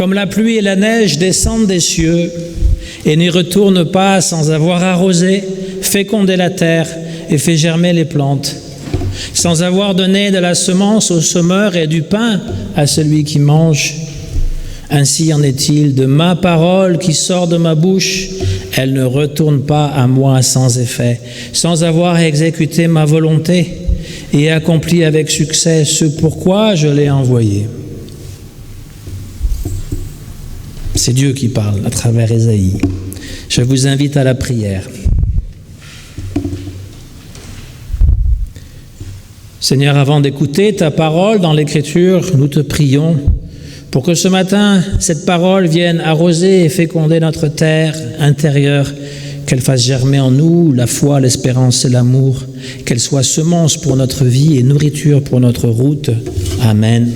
Comme la pluie et la neige descendent des cieux et n'y retournent pas sans avoir arrosé, fécondé la terre et fait germer les plantes, sans avoir donné de la semence au semeur et du pain à celui qui mange. Ainsi en est-il de ma parole qui sort de ma bouche. Elle ne retourne pas à moi sans effet, sans avoir exécuté ma volonté et accompli avec succès ce pourquoi je l'ai envoyée. C'est Dieu qui parle à travers Ésaïe. Je vous invite à la prière. Seigneur, avant d'écouter ta parole dans l'Écriture, nous te prions pour que ce matin, cette parole vienne arroser et féconder notre terre intérieure, qu'elle fasse germer en nous la foi, l'espérance et l'amour, qu'elle soit semence pour notre vie et nourriture pour notre route. Amen.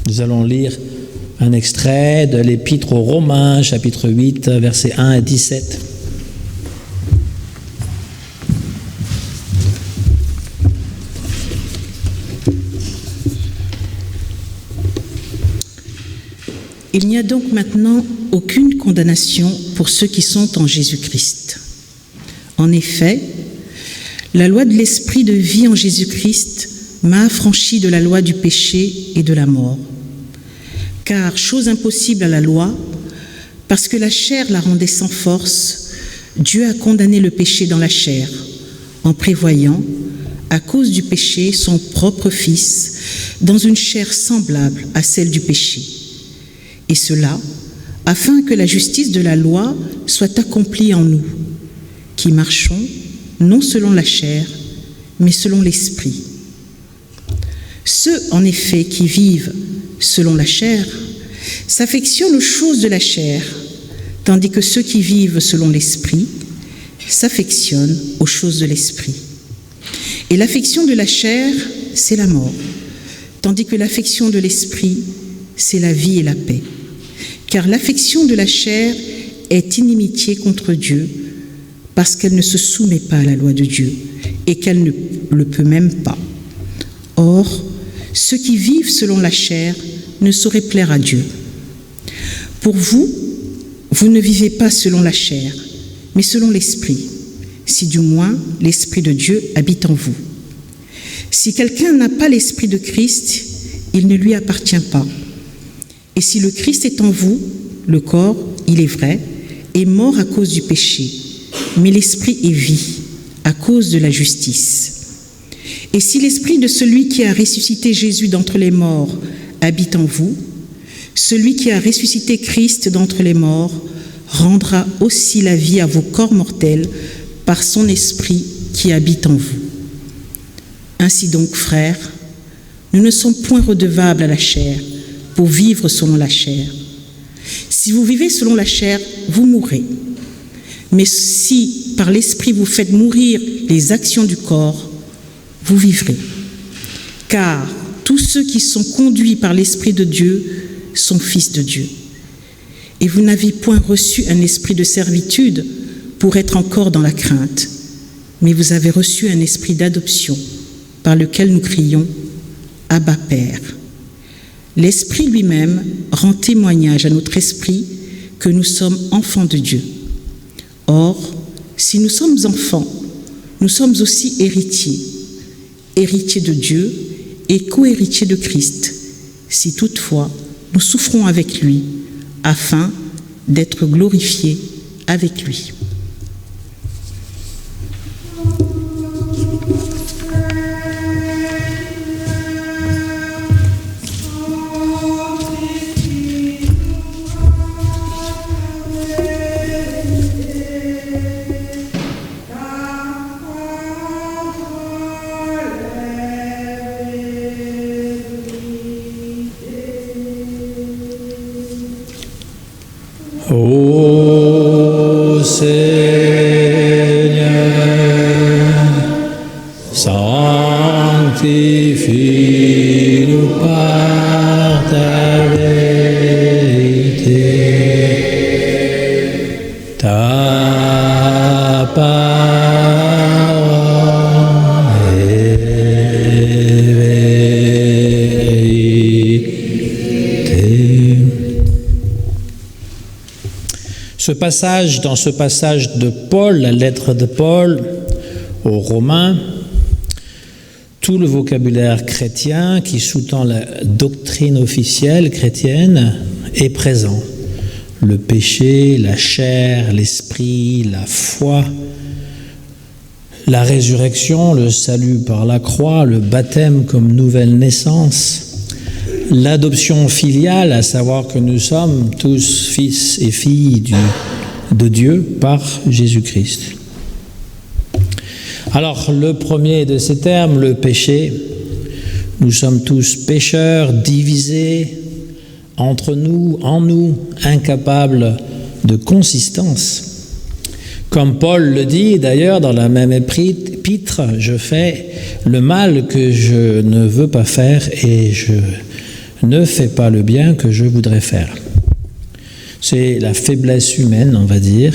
Nous allons lire un extrait de l'Épître aux Romains, chapitre 8, versets 1 à 17. Il n'y a donc maintenant aucune condamnation pour ceux qui sont en Jésus-Christ. En effet, la loi de l'Esprit de vie en Jésus-Christ m'a affranchi de la loi du péché et de la mort. Car, chose impossible à la loi, parce que la chair la rendait sans force, Dieu a condamné le péché dans la chair, en prévoyant, à cause du péché, son propre Fils, dans une chair semblable à celle du péché. Et cela, afin que la justice de la loi soit accomplie en nous, qui marchons non selon la chair, mais selon l'Esprit. Ceux, en effet, qui vivent selon la chair, s'affectionnent aux choses de la chair, tandis que ceux qui vivent selon l'Esprit s'affectionnent aux choses de l'Esprit. Et l'affection de la chair, c'est la mort, tandis que l'affection de l'Esprit, c'est la vie et la paix. Car l'affection de la chair est inimitié contre Dieu, parce qu'elle ne se soumet pas à la loi de Dieu, et qu'elle ne le peut même pas. Or, ceux qui vivent selon la chair ne sauraient plaire à Dieu. Pour vous, vous ne vivez pas selon la chair, mais selon l'Esprit, si du moins l'Esprit de Dieu habite en vous. Si quelqu'un n'a pas l'Esprit de Christ, il ne lui appartient pas. Et si le Christ est en vous, le corps, il est vrai, est mort à cause du péché, mais l'Esprit est vie à cause de la justice. Et si l'Esprit de celui qui a ressuscité Jésus d'entre les morts habite en vous, celui qui a ressuscité Christ d'entre les morts rendra aussi la vie à vos corps mortels par son Esprit qui habite en vous. Ainsi donc, frères, nous ne sommes point redevables à la chair pour vivre selon la chair. Si vous vivez selon la chair, vous mourrez. Mais si par l'Esprit vous faites mourir les actions du corps, vous vivrez. Car tous ceux qui sont conduits par l'Esprit de Dieu sont fils de Dieu. Et vous n'avez point reçu un esprit de servitude pour être encore dans la crainte, mais vous avez reçu un esprit d'adoption par lequel nous crions « Abba, Père ». L'Esprit lui-même rend témoignage à notre esprit que nous sommes enfants de Dieu. Or, si nous sommes enfants, nous sommes aussi héritiers, héritiers de Dieu et co-héritiers de Christ, si toutefois nous souffrons avec lui, afin d'être glorifiés avec lui. Ô Seigneur, sanctifie-nous par ta vérité. Ta parole est vérité. Dans ce passage de Paul, la lettre de Paul aux Romains, tout le vocabulaire chrétien qui sous-tend la doctrine officielle chrétienne est présent. Le péché, la chair, l'esprit, la foi, la résurrection, le salut par la croix, le baptême comme nouvelle naissance, l'adoption filiale, à savoir que nous sommes tous fils et filles de Dieu par Jésus-Christ. Alors, le premier de ces termes, le péché, nous sommes tous pécheurs, divisés entre nous, en nous, incapables de consistance. Comme Paul le dit d'ailleurs dans la même épître, je fais le mal que je ne veux pas faire et je ne fais pas le bien que je voudrais faire. C'est la faiblesse humaine, on va dire,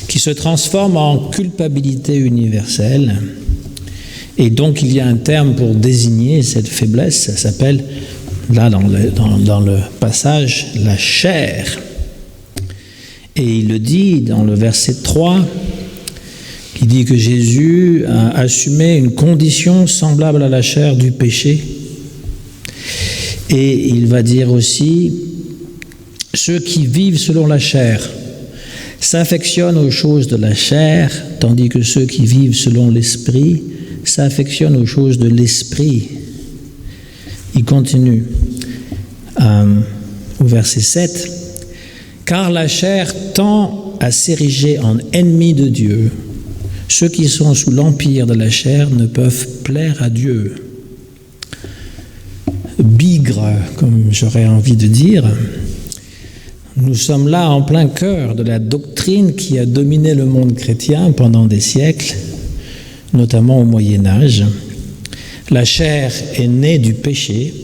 qui se transforme en culpabilité universelle. Et donc il y a un terme pour désigner cette faiblesse, ça s'appelle, là dans le passage, la chair. Et il le dit dans le verset 3, qui dit que Jésus a assumé une condition semblable à la chair du péché. Et il va dire aussi, ceux qui vivent selon la chair s'affectionnent aux choses de la chair, tandis que ceux qui vivent selon l'esprit s'affectionnent aux choses de l'esprit. Il continue au verset 7, « Car la chair tend à s'ériger en ennemi de Dieu. Ceux qui sont sous l'empire de la chair ne peuvent plaire à Dieu. » Bigre, comme j'aurais envie de dire, nous sommes là en plein cœur de la doctrine qui a dominé le monde chrétien pendant des siècles, notamment au Moyen-Âge. La chair est née du péché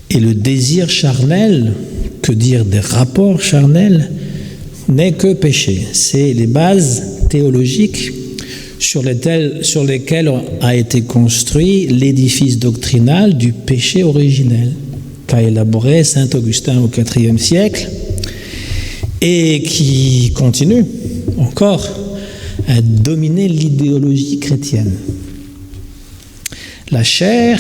et le désir charnel, que dire des rapports charnels, n'est que péché. C'est les bases théologiques sur lesquelles a été construit l'édifice doctrinal du péché originel qu'a élaboré saint Augustin au IVe siècle et qui continue encore à dominer l'idéologie chrétienne. La chair,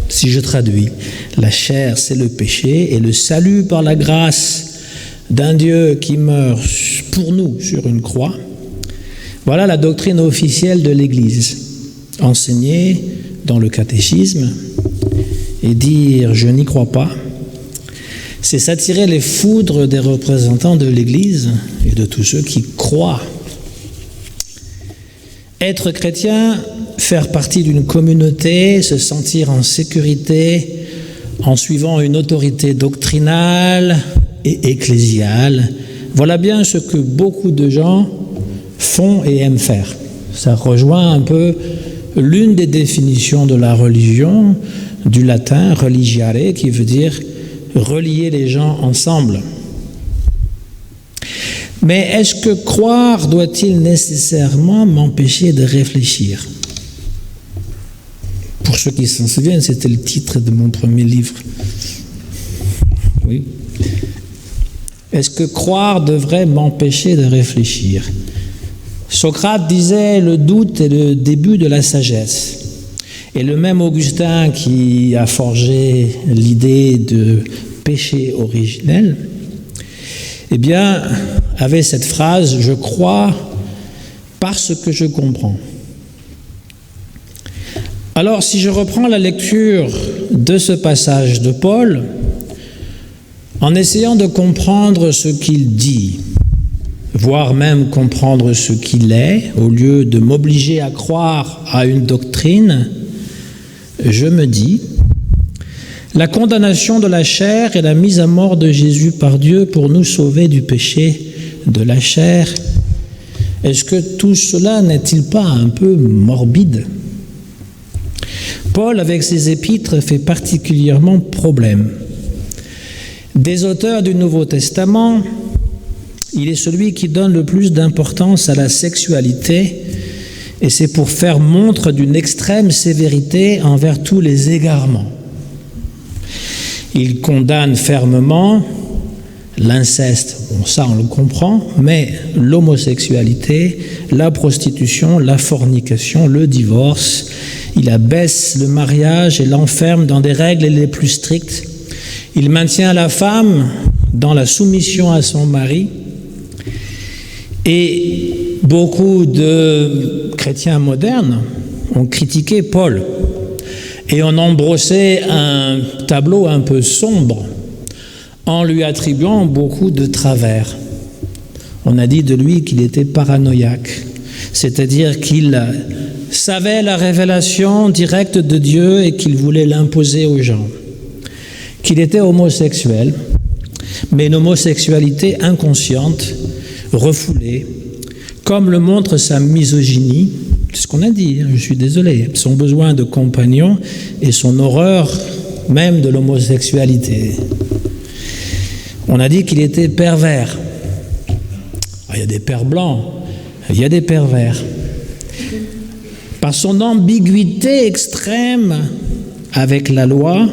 si je traduis, la chair c'est le péché et le salut par la grâce d'un Dieu qui meurt pour nous sur une croix. Voilà la doctrine officielle de l'Église, enseignée dans le catéchisme, et dire « je n'y crois pas », c'est s'attirer les foudres des représentants de l'Église et de tous ceux qui croient. Être chrétien, faire partie d'une communauté, se sentir en sécurité en suivant une autorité doctrinale et ecclésiale, voilà bien ce que beaucoup de gens font et aiment faire. Ça rejoint un peu l'une des définitions de la religion, du latin religiare, qui veut dire relier les gens ensemble. Mais est-ce que croire doit-il nécessairement m'empêcher de réfléchir ? Pour ceux qui s'en souviennent, c'était le titre de mon premier livre. Oui. Est-ce que croire devrait m'empêcher de réfléchir ? Socrate disait « le doute est le début de la sagesse ». Et le même Augustin qui a forgé l'idée de péché originel, eh bien, avait cette phrase « je crois parce que je comprends ». Alors, si je reprends la lecture de ce passage de Paul, en essayant de comprendre ce qu'il dit, voire même comprendre ce qu'il est, au lieu de m'obliger à croire à une doctrine, je me dis, la condamnation de la chair et la mise à mort de Jésus par Dieu pour nous sauver du péché de la chair, est-ce que tout cela n'est-il pas un peu morbide ? Paul, avec ses épîtres, fait particulièrement problème. Des auteurs du Nouveau Testament, il est celui qui donne le plus d'importance à la sexualité, et c'est pour faire montre d'une extrême sévérité envers tous les égarements. Il condamne fermement l'inceste, bon, ça on le comprend, mais l'homosexualité, la prostitution, la fornication, le divorce, il abaisse le mariage et l'enferme dans des règles les plus strictes. Il maintient la femme dans la soumission à son mari. Et beaucoup de chrétiens modernes ont critiqué Paul et en ont brossé un tableau un peu sombre en lui attribuant beaucoup de travers. On a dit de lui qu'il était paranoïaque, c'est-à-dire qu'il savait la révélation directe de Dieu et qu'il voulait l'imposer aux gens, qu'il était homosexuel, mais une homosexualité inconsciente, refoulée, comme le montre sa misogynie, c'est ce qu'on a dit, je suis désolé, son besoin de compagnon et son horreur même de l'homosexualité. On a dit qu'il était pervers. Il y a des pères blancs, il y a des pervers. Par son ambiguïté extrême avec la loi,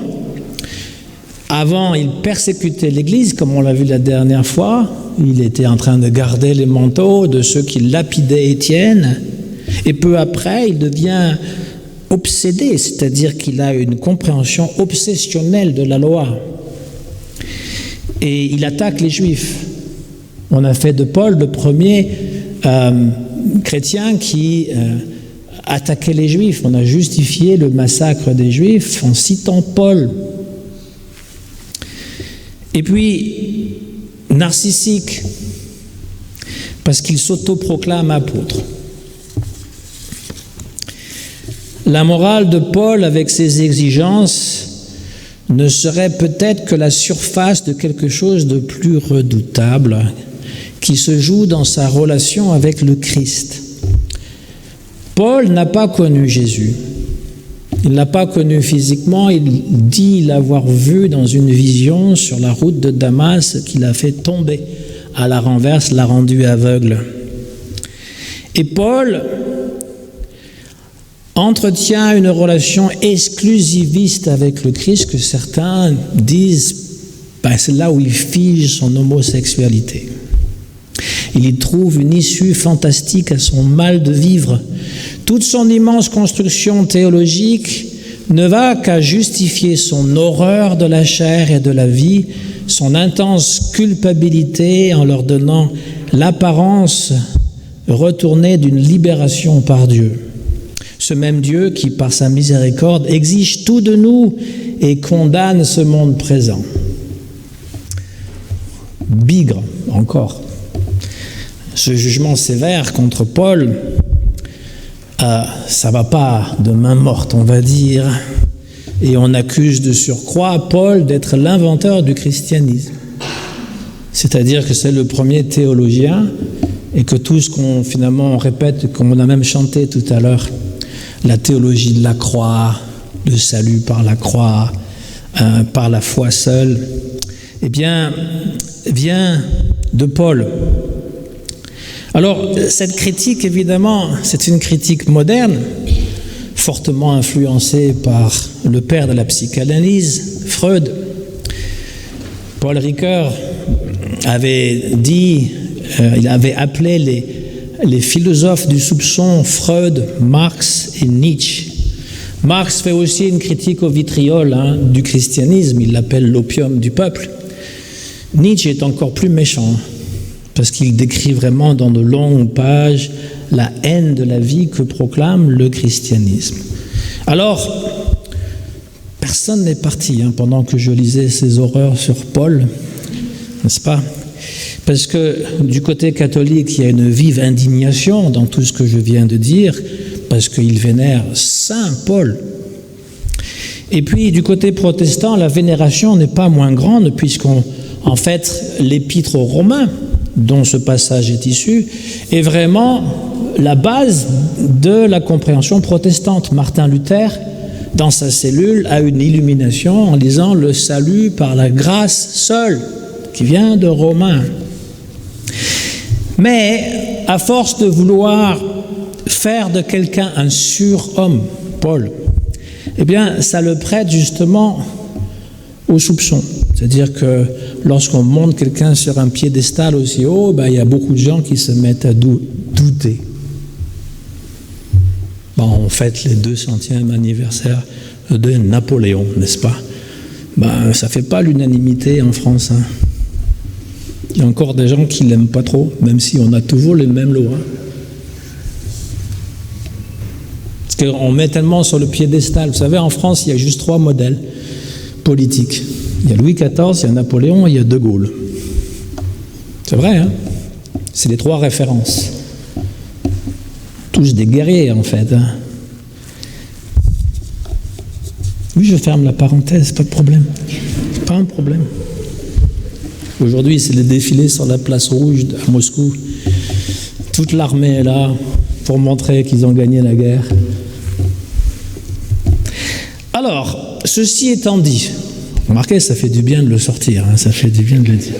avant il persécutait l'Église, comme on l'a vu la dernière fois, il était en train de garder les manteaux de ceux qui lapidaient Étienne, et peu après il devient obsédé, c'est-à-dire qu'il a une compréhension obsessionnelle de la loi. Et il attaque les Juifs. On a fait de Paul le premier chrétien qui attaquait les Juifs. On a justifié le massacre des Juifs en citant Paul. Et puis, narcissique, parce qu'il s'autoproclame apôtre. La morale de Paul, avec ses exigences, ne serait peut-être que la surface de quelque chose de plus redoutable qui se joue dans sa relation avec le Christ. Paul n'a pas connu Jésus. Il ne l'a pas connu physiquement, il dit l'avoir vu dans une vision sur la route de Damas qui l'a fait tomber à la renverse, l'a rendu aveugle. Et Paul entretient une relation exclusiviste avec le Christ que certains disent, c'est là où il fige son homosexualité. Il y trouve une issue fantastique à son mal de vivre. Toute son immense construction théologique ne va qu'à justifier son horreur de la chair et de la vie, son intense culpabilité en leur donnant l'apparence retournée d'une libération par Dieu. Ce même Dieu qui, par sa miséricorde, exige tout de nous et condamne ce monde présent. Bigre, encore. Ce jugement sévère contre Paul, ça ne va pas de main morte, on va dire. Et on accuse de surcroît Paul d'être l'inventeur du christianisme. C'est-à-dire que c'est le premier théologien et que tout ce qu'on finalement on répète, comme on a même chanté tout à l'heure, la théologie de la croix, le salut par la croix, par la foi seule, eh bien, vient de Paul. Alors, cette critique, évidemment, c'est une critique moderne, fortement influencée par le père de la psychanalyse, Freud. Paul Ricoeur avait dit, il avait appelé les philosophes du soupçon Freud, Marx et Nietzsche. Marx fait aussi une critique au vitriol du christianisme, il l'appelle l'opium du peuple. Nietzsche est encore plus méchant, parce qu'il décrit vraiment dans de longues pages la haine de la vie que proclame le christianisme. Alors, personne n'est parti pendant que je lisais ces horreurs sur Paul, n'est-ce pas ? Parce que du côté catholique, il y a une vive indignation dans tout ce que je viens de dire, parce qu'il vénère Saint Paul. Et puis du côté protestant, la vénération n'est pas moins grande, puisqu'en fait, l'épître aux Romains, dont ce passage est issu, est vraiment la base de la compréhension protestante. Martin Luther, dans sa cellule, a une illumination en lisant le salut par la grâce seule, qui vient de Romains. Mais, à force de vouloir faire de quelqu'un un surhomme, Paul, eh bien, ça le prête justement au soupçon. C'est-à-dire que lorsqu'on monte quelqu'un sur un piédestal aussi haut, il y a beaucoup de gens qui se mettent à douter. On fête les 200e anniversaire de Napoléon, n'est-ce pas? Ça ne fait pas l'unanimité en France. Il y a encore des gens qui ne l'aiment pas trop, même si on a toujours les mêmes lois. Parce qu'on met tellement sur le piédestal. Vous savez, en France, il y a juste 3 modèles politiques. Il y a Louis XIV, il y a Napoléon et il y a De Gaulle. C'est vrai, hein? C'est les 3 références. Tous des guerriers, en fait. Oui, je ferme la parenthèse, pas de problème. Pas un problème. Aujourd'hui, c'est le défilé sur la place rouge à Moscou. Toute l'armée est là pour montrer qu'ils ont gagné la guerre. Alors, ceci étant dit, remarquez, ça fait du bien de le sortir, ça fait du bien de le dire.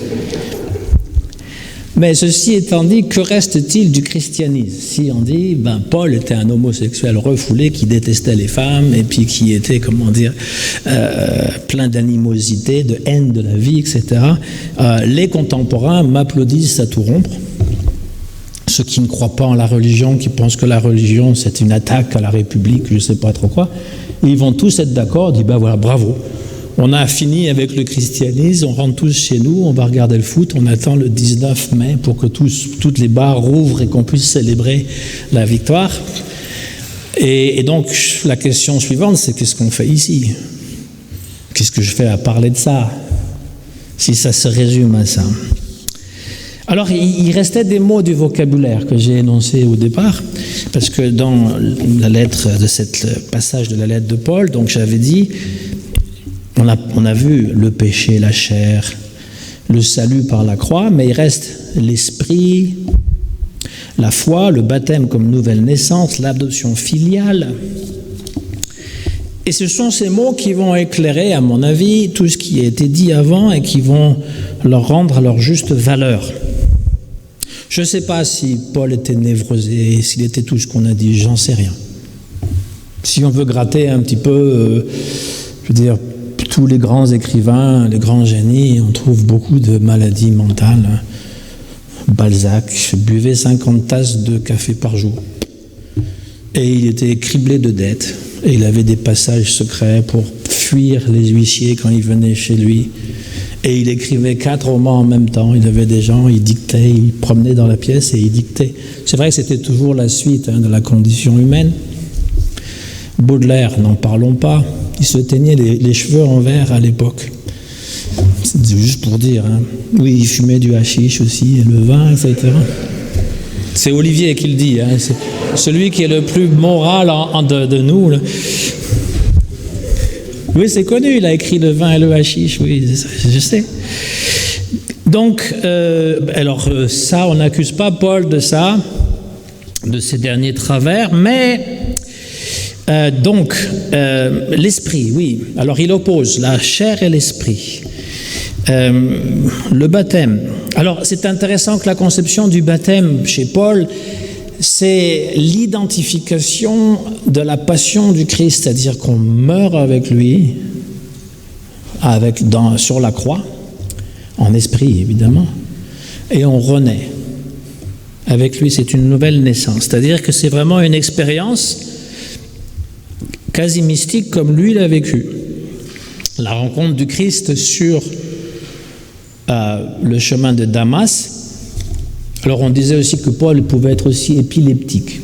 Mais ceci étant dit, que reste-t-il du christianisme? Si on dit, Paul était un homosexuel refoulé qui détestait les femmes et puis qui était, plein d'animosité, de haine de la vie, etc. Les contemporains m'applaudissent à tout rompre. Ceux qui ne croient pas en la religion, qui pensent que la religion c'est une attaque à la République, je ne sais pas trop quoi, ils vont tous être d'accord, disent voilà, bravo. On a fini avec le christianisme, on rentre tous chez nous, on va regarder le foot, on attend le 19 mai pour que toutes les bars rouvrent et qu'on puisse célébrer la victoire. Et donc, la question suivante, c'est qu'est-ce qu'on fait ici? Qu'est-ce que je fais à parler de ça? Si ça se résume à ça. Alors, il restait des mots du vocabulaire que j'ai énoncés au départ, parce que dans la lettre de cette passage de la lettre de Paul, donc j'avais dit, on a vu le péché, la chair, le salut par la croix, mais il reste l'esprit, la foi, le baptême comme nouvelle naissance, l'adoption filiale. Et ce sont ces mots qui vont éclairer, à mon avis, tout ce qui a été dit avant et qui vont leur rendre leur juste valeur. Je ne sais pas si Paul était névrosé, s'il était tout ce qu'on a dit, j'en sais rien. Si on veut gratter un petit peu, tous les grands écrivains, les grands génies, on trouve beaucoup de maladies mentales. Balzac buvait 50 tasses de café par jour. Et il était criblé de dettes. Et il avait des passages secrets pour fuir les huissiers quand ils venaient chez lui. Et il écrivait 4 romans en même temps. Il avait des gens, il dictait, il promenait dans la pièce et il dictait. C'est vrai que c'était toujours la suite de la condition humaine. Baudelaire, n'en parlons pas. Il se teignait les cheveux en vert à l'époque. C'est juste pour dire. Oui, il fumait du hashish aussi, et le vin, etc. C'est Olivier qui le dit. C'est celui qui est le plus moral de nous. Là. Oui, c'est connu. Il a écrit le vin et le hashish. Oui, je sais. Donc, ça, on n'accuse pas Paul de ça, de ses derniers travers, mais... l'esprit, oui. Alors, il oppose la chair et l'esprit. Le baptême. Alors, c'est intéressant que la conception du baptême chez Paul, c'est l'identification de la passion du Christ, c'est-à-dire qu'on meurt avec lui, sur la croix, en esprit évidemment, et on renaît. Avec lui, c'est une nouvelle naissance. C'est-à-dire que c'est vraiment une expérience quasi mystique comme lui l'a vécu. La rencontre du Christ sur le chemin de Damas. Alors on disait aussi que Paul pouvait être aussi épileptique.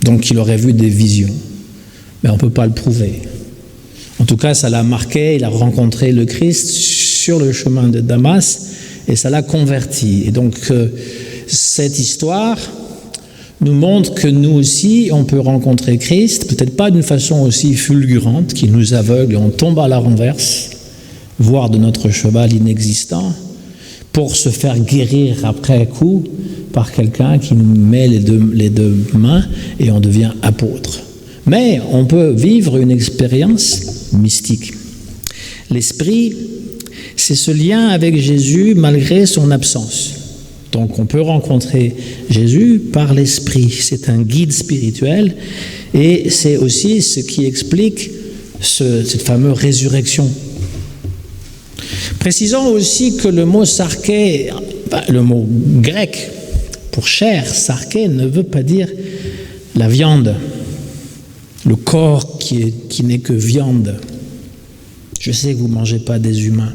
Donc il aurait vu des visions. Mais on ne peut pas le prouver. En tout cas, ça l'a marqué, il a rencontré le Christ sur le chemin de Damas et ça l'a converti. Et donc cette histoire nous montre que nous aussi, on peut rencontrer Christ, peut-être pas d'une façon aussi fulgurante, qui nous aveugle et on tombe à la renverse, voire de notre cheval inexistant, pour se faire guérir après coup par quelqu'un qui nous met les deux mains et on devient apôtre. Mais on peut vivre une expérience mystique. L'esprit, c'est ce lien avec Jésus malgré son absence. Donc on peut rencontrer Jésus par l'esprit. C'est un guide spirituel et c'est aussi ce qui explique cette fameuse résurrection Précisons aussi que le mot sarké, le mot grec pour chair, sarké, ne veut pas dire la viande, le corps qui n'est que viande. Je sais que vous ne mangez pas des humains,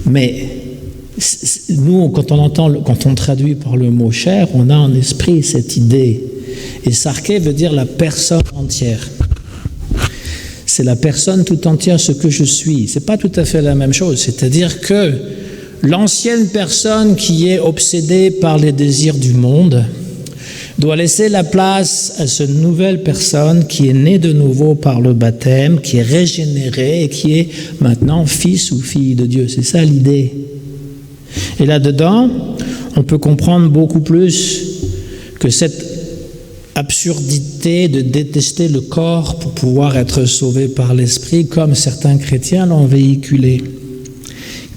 mais nous, quand on traduit par le mot chair, on a en esprit cette idée. Et sarké veut dire la personne entière. C'est la personne tout entière, ce que je suis. Ce n'est pas tout à fait la même chose. C'est-à-dire que l'ancienne personne qui est obsédée par les désirs du monde doit laisser la place à cette nouvelle personne qui est née de nouveau par le baptême, qui est régénérée et qui est maintenant fils ou fille de Dieu. C'est ça l'idée. Et là-dedans, on peut comprendre beaucoup plus que cette absurdité de détester le corps pour pouvoir être sauvé par l'esprit, comme certains chrétiens l'ont véhiculé.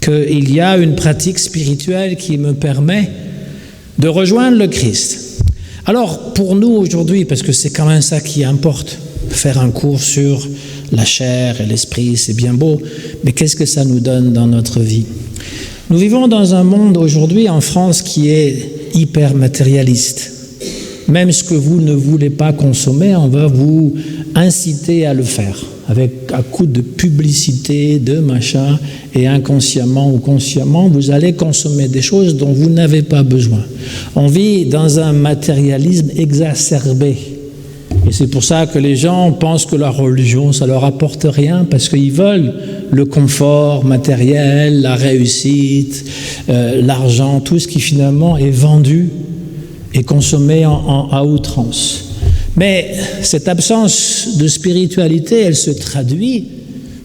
Qu'il y a une pratique spirituelle qui me permet de rejoindre le Christ. Alors, pour nous aujourd'hui, parce que c'est quand même ça qui importe, faire un cours sur la chair et l'esprit, c'est bien beau, mais qu'est-ce que ça nous donne dans notre vie ? Nous vivons dans un monde aujourd'hui en France qui est hyper matérialiste. Même ce que vous ne voulez pas consommer, on va vous inciter à le faire, à coup de publicité, de machin, et inconsciemment ou consciemment, vous allez consommer des choses dont vous n'avez pas besoin. On vit dans un matérialisme exacerbé. Et c'est pour ça que les gens pensent que la religion, ça leur apporte rien, parce qu'ils veulent le confort matériel, la réussite, l'argent, tout ce qui finalement est vendu et consommé à outrance. Mais cette absence de spiritualité, elle se traduit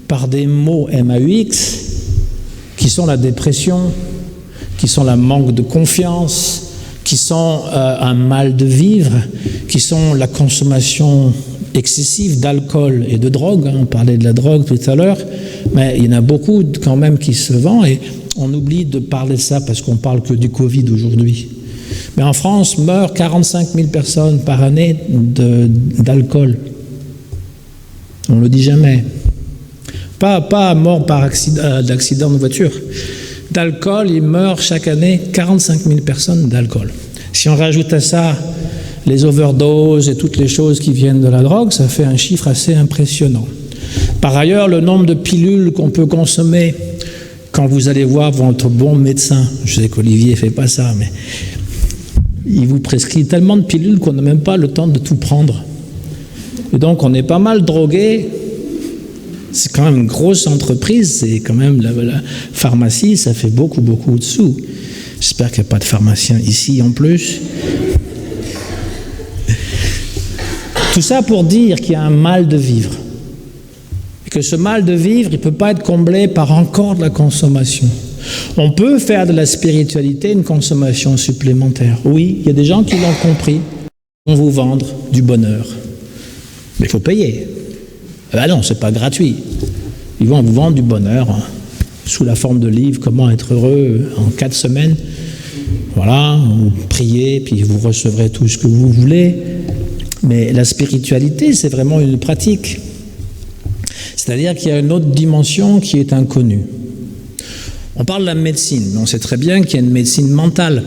par des mots MAUX qui sont la dépression, qui sont le manque de confiance, qui sont un mal de vivre, qui sont la consommation excessive d'alcool et de drogue. On parlait de la drogue tout à l'heure, mais il y en a beaucoup quand même qui se vendent et on oublie de parler de ça parce qu'on parle que du Covid aujourd'hui. Mais en France, meurent 45 000 personnes par année d'alcool. On ne le dit jamais. Pas mort par d'accident de voiture. D'alcool, il meurt chaque année 45 000 personnes d'alcool. Si on rajoute à ça les overdoses et toutes les choses qui viennent de la drogue, ça fait un chiffre assez impressionnant. Par ailleurs, le nombre de pilules qu'on peut consommer quand vous allez voir votre bon médecin, je sais qu'Olivier ne fait pas ça, mais il vous prescrit tellement de pilules qu'on n'a même pas le temps de tout prendre. Et donc, on est pas mal drogué. C'est quand même une grosse entreprise, c'est quand même la pharmacie, ça fait beaucoup de sous. J'espère qu'il n'y a pas de pharmacien ici en plus. Tout ça pour dire qu'il y a un mal de vivre. Et que ce mal de vivre, il ne peut pas être comblé par encore de la consommation. On peut faire de la spiritualité une consommation supplémentaire. Oui, il y a des gens qui l'ont compris. On vous vendre du bonheur. Mais il faut payer. Ah non, c'est pas gratuit. Ils vont vous vendre du bonheur sous la forme de livres, comment être heureux en 4 semaines. Voilà, vous priez, puis vous recevrez tout ce que vous voulez. Mais la spiritualité, c'est vraiment une pratique. C'est-à-dire qu'il y a une autre dimension qui est inconnue. On parle de la médecine, mais on sait très bien qu'il y a une médecine mentale.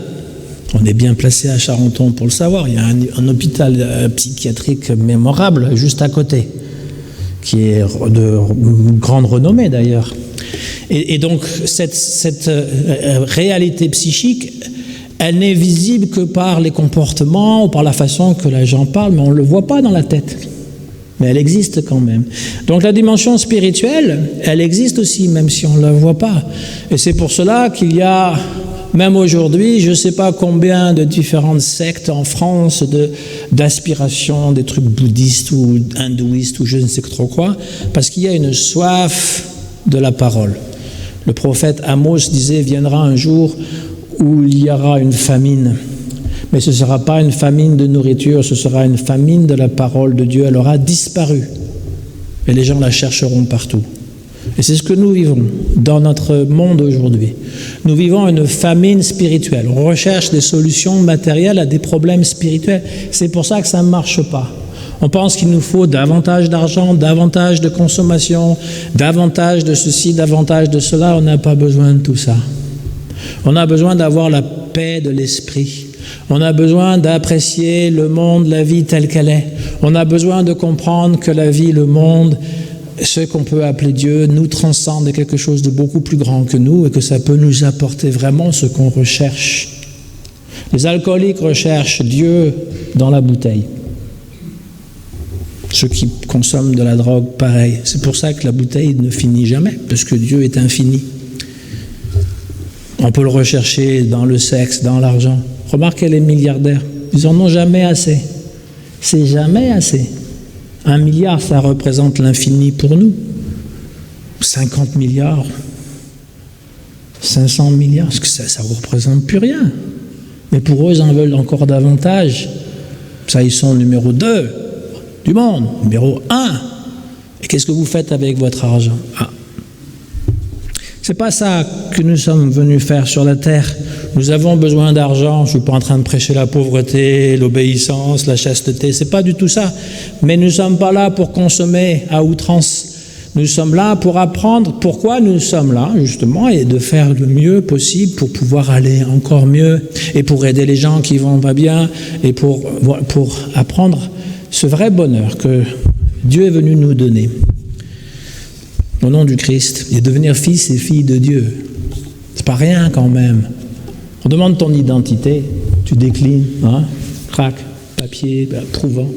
On est bien placé à Charenton pour le savoir. Il y a un hôpital psychiatrique mémorable juste à côté, qui est de grande renommée d'ailleurs. Et donc cette réalité psychique, elle n'est visible que par les comportements ou par la façon que les gens parlent, mais on ne le voit pas dans la tête. Mais elle existe quand même. Donc la dimension spirituelle, elle existe aussi, même si on ne la voit pas. Et c'est pour cela qu'il y a, même aujourd'hui, je ne sais pas combien de différentes sectes en France d'aspiration, des trucs bouddhistes ou hindouistes ou je ne sais trop quoi, parce qu'il y a une soif de la parole. Le prophète Amos disait, viendra un jour où il y aura une famine. Mais ce ne sera pas une famine de nourriture, ce sera une famine de la parole de Dieu. Elle aura disparu. Et les gens la chercheront partout. Et c'est ce que nous vivons dans notre monde aujourd'hui. Nous vivons une famine spirituelle. On recherche des solutions matérielles à des problèmes spirituels. C'est pour ça que ça ne marche pas. On pense qu'il nous faut davantage d'argent, davantage de consommation, davantage de ceci, davantage de cela. On n'a pas besoin de tout ça. On a besoin d'avoir la paix de l'esprit. On a besoin d'apprécier le monde, la vie telle qu'elle est. On a besoin de comprendre que la vie, le monde, ce qu'on peut appeler Dieu, nous transcende quelque chose de beaucoup plus grand que nous et que ça peut nous apporter vraiment ce qu'on recherche. Les alcooliques recherchent Dieu dans la bouteille. Ceux qui consomment de la drogue, pareil. C'est pour ça que la bouteille ne finit jamais, parce que Dieu est infini. On peut le rechercher dans le sexe, dans l'argent. Remarquez les milliardaires, ils en ont jamais assez. C'est jamais assez. 1 milliard, ça représente l'infini pour nous. 50 milliards, 500 milliards, parce que ça ne représente plus rien. Mais pour eux, ils en veulent encore davantage. Ça, ils sont numéro 2 du monde, numéro 1. Et qu'est-ce que vous faites avec votre argent? C'est pas ça que nous sommes venus faire sur la terre. Nous avons besoin d'argent. Je ne suis pas en train de prêcher la pauvreté, l'obéissance, la chasteté. C'est pas du tout ça. Mais nous ne sommes pas là pour consommer à outrance. Nous sommes là pour apprendre pourquoi nous sommes là, justement, et de faire le mieux possible pour pouvoir aller encore mieux et pour aider les gens qui vont pas bien et pour apprendre ce vrai bonheur que Dieu est venu nous donner. Au nom du Christ, et devenir fils et fille de Dieu. C'est pas rien quand même. On demande ton identité, tu déclines, crac, papier, prouvant.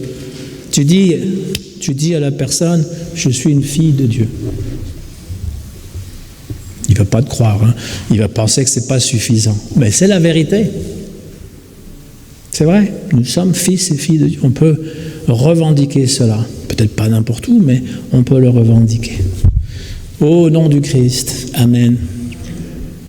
Tu dis à la personne, je suis une fille de Dieu. Il ne va pas te croire, il va penser que ce n'est pas suffisant. Mais c'est la vérité. C'est vrai, nous sommes fils et filles de Dieu. On peut revendiquer cela. Peut-être pas n'importe où, mais on peut le revendiquer. Au nom du Christ, Amen.